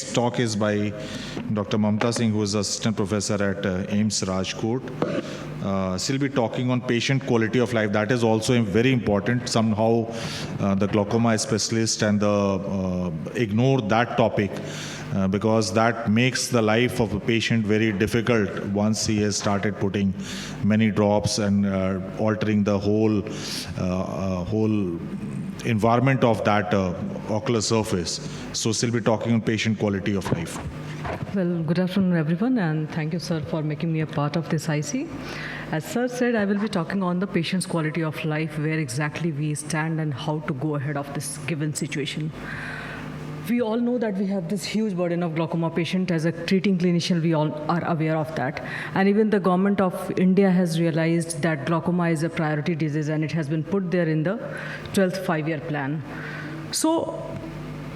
Talk is by Dr. Mamta Singh, who is assistant professor at AIIMS Rajkot. She'll be talking on patient quality of life. That is also very important. Somehow the glaucoma specialist and ignore that topic because that makes the life of a patient very difficult once he has started putting many drops and altering the whole environment of that ocular surface. So she'll be talking on patient quality of life. Well, good afternoon, everyone, and thank you, sir, for making me a part of this IC. As sir said, I will be talking on the patient's quality of life, where exactly we stand and how to go ahead of this given situation. We all know that we have this huge burden of glaucoma patient. As a treating clinician, we all are aware of that. And even the government of India has realized that glaucoma is a priority disease, and it has been put there in the 12th five-year plan. So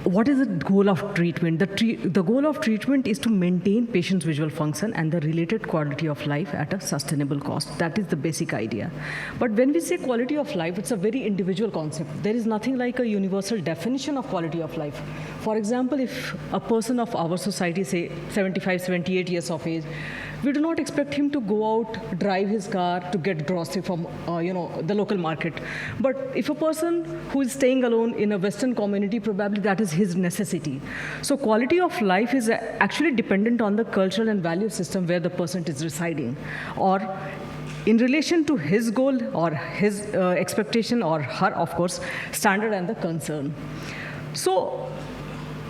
what is the goal of treatment? The goal of treatment is to maintain patient's visual function and the related quality of life at a sustainable cost. That is the basic idea. But when we say quality of life, it's a very individual concept. There is nothing like a universal definition of quality of life. For example, if a person of our society, say 75, 78 years of age, we do not expect him to go out, drive his car to get grocery from the local market. But if a person who is staying alone in a Western community, probably that is his necessity. So quality of life is actually dependent on the cultural and value system where the person is residing, or in relation to his goal or his expectation, or her, of course, standard and the concern. So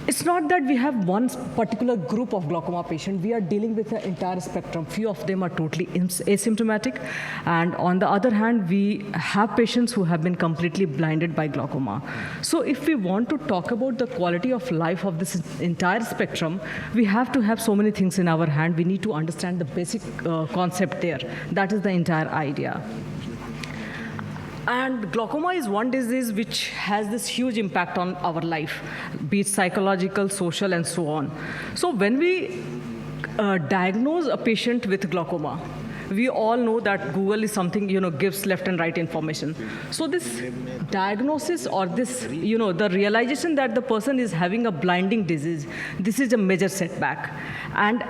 it's not that we have one particular group of glaucoma patients. We are dealing with the entire spectrum. Few of them are totally asymptomatic. And on the other hand, we have patients who have been completely blinded by glaucoma. So if we want to talk about the quality of life of this entire spectrum, we have to have so many things in our hand. We need to understand the basic concept there. That is the entire idea. And glaucoma is one disease which has this huge impact on our life, be it psychological, social, and so on. So when we diagnose a patient with glaucoma, we all know that Google is something, gives left and right information. So this diagnosis, or this, the realization that the person is having a blinding disease, this is a major setback. And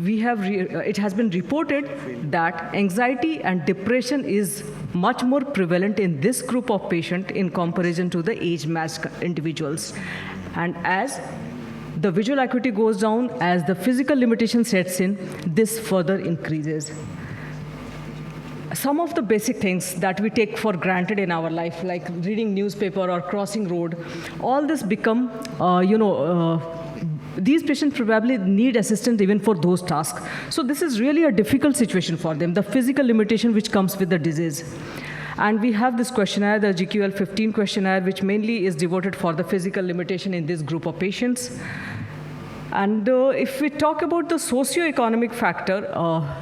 it has been reported that anxiety and depression is much more prevalent in this group of patients in comparison to the age-matched individuals. And as the visual acuity goes down, as the physical limitation sets in, this further increases. Some of the basic things that we take for granted in our life, like reading newspaper or crossing road, all this become, these patients probably need assistance even for those tasks. So this is really a difficult situation for them, the physical limitation which comes with the disease. And we have this questionnaire, the GQOL 15 questionnaire, which mainly is devoted for the physical limitation in this group of patients. And if we talk about the socio-economic factor,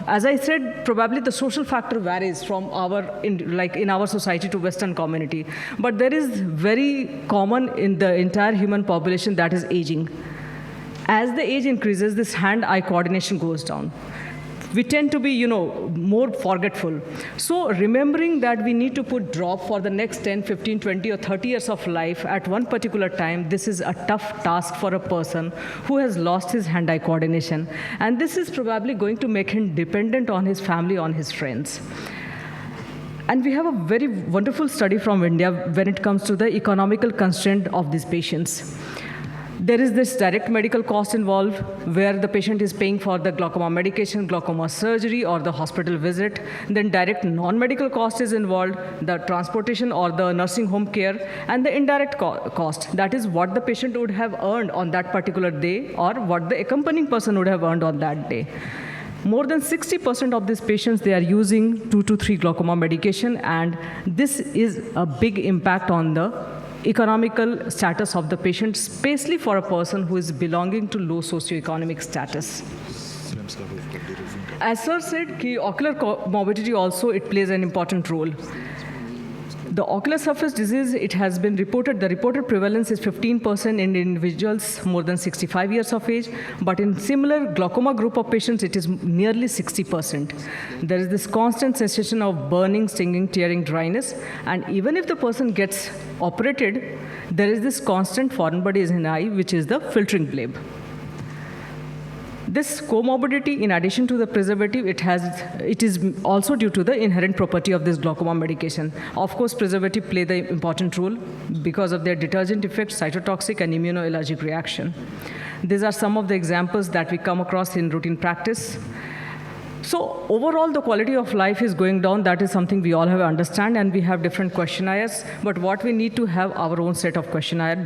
as I said, probably the social factor varies from in our society to Western community. But there is very common in the entire human population, that is aging. As the age increases, this hand-eye coordination goes down. We tend to be, more forgetful. So remembering that we need to put drop for the next 10, 15, 20, or 30 years of life at one particular time, this is a tough task for a person who has lost his hand-eye coordination. And this is probably going to make him dependent on his family, on his friends. And we have a very wonderful study from India when it comes to the economical constraint of these patients. There is this direct medical cost involved, where the patient is paying for the glaucoma medication, glaucoma surgery, or the hospital visit. Then direct non-medical cost is involved, the transportation or the nursing home care, and the indirect cost. That is what the patient would have earned on that particular day, or what the accompanying person would have earned on that day. More than 60% of these patients, they are using 2 to 3 glaucoma medication, and this is a big impact on the economical status of the patient, especially for a person who is belonging to low socioeconomic status. As sir said, ocular morbidity also, it plays an important role. The ocular surface disease, it has been reported, the reported prevalence is 15% in individuals more than 65 years of age, but in similar glaucoma group of patients, it is nearly 60%. There is this constant sensation of burning, stinging, tearing, dryness, and even if the person gets operated, there is this constant foreign body in the eye, which is the filtering bleb. This comorbidity, in addition to the preservative, it is also due to the inherent property of this glaucoma medication. Of course, preservative play the important role because of their detergent effect, cytotoxic, and immunoallergic reaction. These are some of the examples that we come across in routine practice. So overall, the quality of life is going down. That is something we all have to understand, and we have different questionnaires. But what we need to have our own set of questionnaire,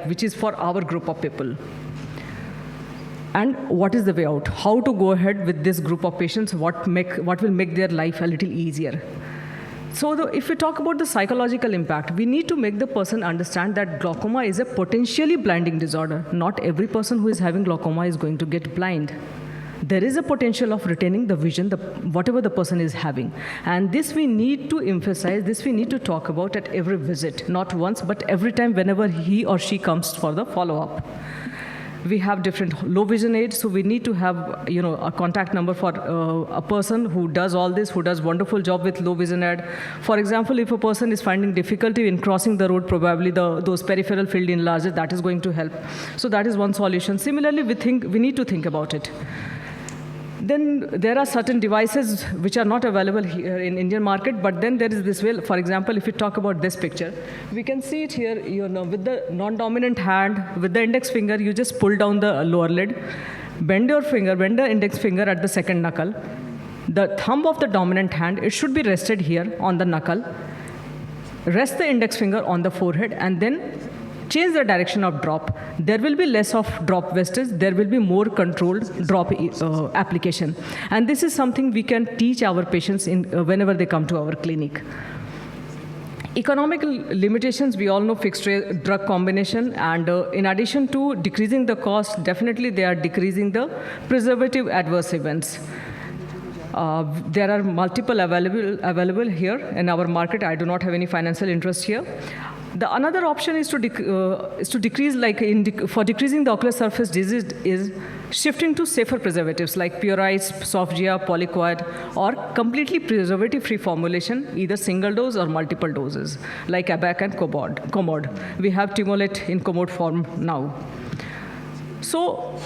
which is for our group of people. And what is the way out? How to go ahead with this group of patients? What will make their life a little easier? So if we talk about the psychological impact, we need to make the person understand that glaucoma is a potentially blinding disorder. Not every person who is having glaucoma is going to get blind. There is a potential of retaining the vision, whatever the person is having. And this we need to emphasize, this we need to talk about at every visit, not once, but every time whenever he or she comes for the follow-up. We have different low vision aids, so we need to have a contact number for a person who does all this, who does wonderful job with low vision aid. For example, if a person is finding difficulty in crossing the road, probably those peripheral field enlargers, that is going to help. So that is one solution. Similarly, we need to think about it. Then there are certain devices which are not available here in Indian market, but then there is this way. For example, if we talk about this picture, we can see it here, with the non-dominant hand, with the index finger, you just pull down the lower lid, bend the index finger at the second knuckle. The thumb of the dominant hand, it should be rested here on the knuckle. Rest the index finger on the forehead, and then change the direction of drop. There will be less of drop wastage. There will be more controlled drop application. And this is something we can teach our patients whenever they come to our clinic. Economical limitations, we all know fixed drug combination, and in addition to decreasing the cost, definitely they are decreasing the preservative adverse events. There are multiple available here in our market. I do not have any financial interest here. The another option is to decrease, for decreasing the ocular surface disease, is shifting to safer preservatives like Pure Ice, Softgia, Polyquid, or completely preservative-free formulation, either single dose or multiple doses, like ABAC and Comod. We have Timolate in Comod form now. So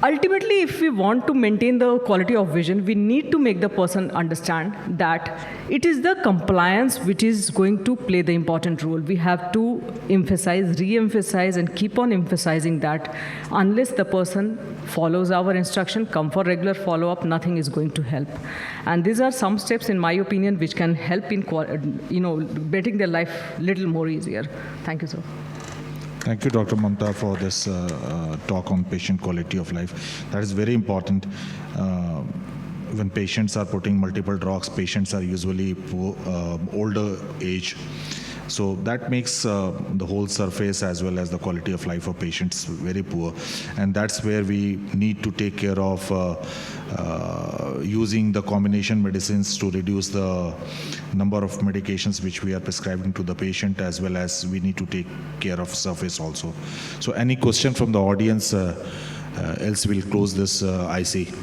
ultimately, if we want to maintain the quality of vision, we need to make the person understand that it is the compliance which is going to play the important role. We have to emphasize, re-emphasize, and keep on emphasizing that unless the person follows our instruction, come for regular follow-up, nothing is going to help. And these are some steps, in my opinion, which can help in making their life a little more easier. Thank you, sir. Thank you, Dr. Mamta, for this talk on patient quality of life. That is very important. When patients are putting multiple drugs, patients are usually older age. So that makes the whole surface as well as the quality of life of patients very poor. And that's where we need to take care of using the combination medicines to reduce the number of medications which we are prescribing to the patient, as well as we need to take care of surface also. So any question from the audience, else we'll close this IC.